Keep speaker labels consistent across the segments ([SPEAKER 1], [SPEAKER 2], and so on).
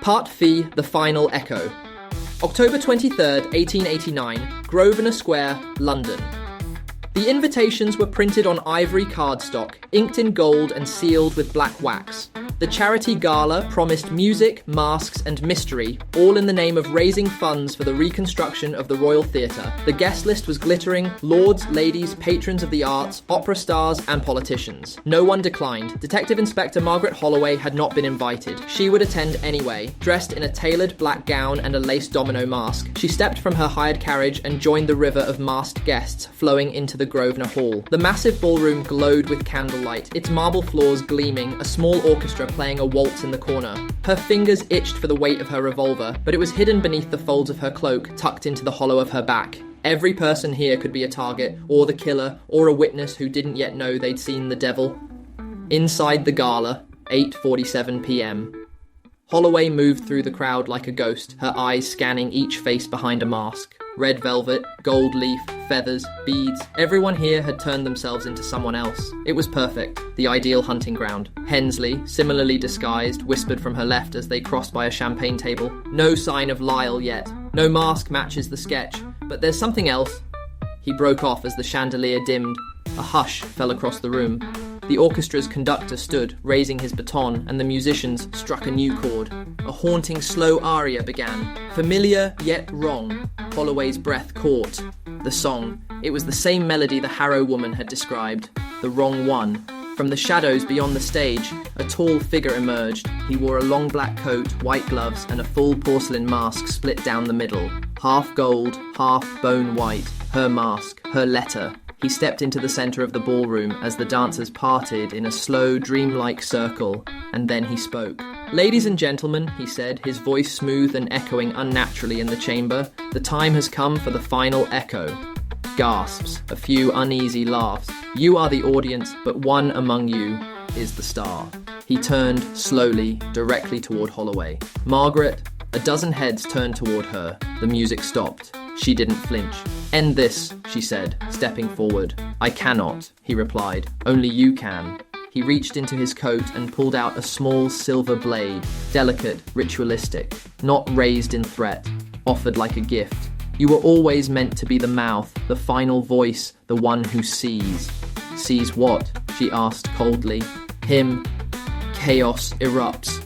[SPEAKER 1] Part Fee, The Final Echo. October 23rd, 1889, Grosvenor Square, London. The invitations were printed on ivory cardstock, inked in gold and sealed with black wax. The charity gala promised music, masks and mystery, all in the name of raising funds for the reconstruction of the Royal Theatre. The guest list was glittering: lords, ladies, patrons of the arts, opera stars and politicians. No one declined. Detective Inspector Margaret Holloway had not been invited. She would attend anyway. Dressed in a tailored black gown and a lace domino mask, she stepped from her hired carriage and joined the river of masked guests flowing into the Grosvenor Hall. The massive ballroom glowed with candlelight, its marble floors gleaming, a small orchestra playing a waltz in the corner. Her fingers itched for the weight of her revolver, but it was hidden beneath the folds of her cloak, tucked into the hollow of her back. Every person here could be a target, or the killer, or a witness who didn't yet know they'd seen the devil. Inside the gala, 8:47 p.m. Holloway moved through the crowd like a ghost, her eyes scanning each face behind a mask. Red velvet, gold leaf, feathers, beads. Everyone here had turned themselves into someone else. It was perfect, the ideal hunting ground. Hensley, similarly disguised, whispered from her left as they crossed by a champagne table. No sign of Lyle yet. No mask matches the sketch. But there's something else. He broke off as the chandelier dimmed. A hush fell across the room. The orchestra's conductor stood, raising his baton, and the musicians struck a new chord. A haunting, slow aria began. Familiar, yet wrong. Holloway's breath caught. The song. It was the same melody the Harrow woman had described. The wrong one. From the shadows beyond the stage, a tall figure emerged. He wore a long black coat, white gloves, and a full porcelain mask split down the middle. Half gold, half bone white. Her mask. Her letter. He stepped into the centre of the ballroom as the dancers parted in a slow, dreamlike circle, and then he spoke. "Ladies and gentlemen," he said, his voice smooth and echoing unnaturally in the chamber, "the time has come for the final echo." Gasps, a few uneasy laughs. "You are the audience, but one among you is the star." He turned, slowly, directly toward Holloway. "Margaret." A dozen heads turned toward her. The music stopped. She didn't flinch. "End this," she said, stepping forward. "I cannot," he replied. "Only you can." He reached into his coat and pulled out a small silver blade, delicate, ritualistic, not raised in threat, offered like a gift. "You were always meant to be the mouth, the final voice, the one who sees." "Sees what?" she asked coldly. "Him." Chaos erupts.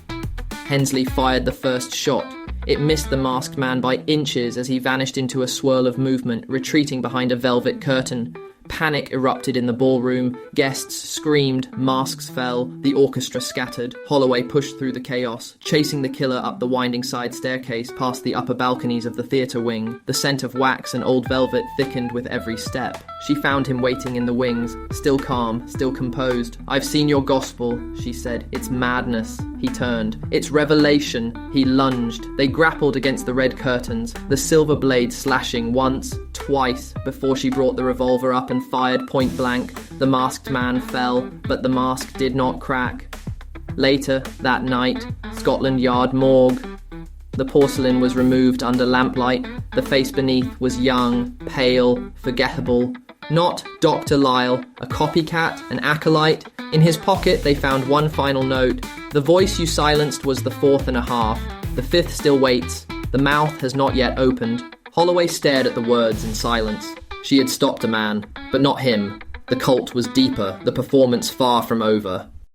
[SPEAKER 1] Hensley fired the first shot. It missed the masked man by inches as he vanished into a swirl of movement, retreating behind a velvet curtain. Panic erupted in the ballroom. Guests screamed, masks fell, the orchestra scattered. Holloway pushed through the chaos, chasing the killer up the winding side staircase past the upper balconies of the theatre wing. The scent of wax and old velvet thickened with every step. She found him waiting in the wings, still calm, still composed. "I've seen your gospel," she said. "It's madness." He turned. "It's revelation." He lunged. They grappled against the red curtains, the silver blade slashing once, twice, before she brought the revolver up and fired point blank. The masked man fell, but the mask did not crack. Later, that night, Scotland Yard morgue. The porcelain was removed under lamplight. The face beneath was young, pale, forgettable. Not Dr. Lyle, a copycat, an acolyte. In his pocket, they found one final note. "The voice you silenced was the fourth and a half. The fifth still waits. The mouth has not yet opened." Holloway stared at the words in silence. She had stopped a man, but not him. The cult was deeper, the performance far from over.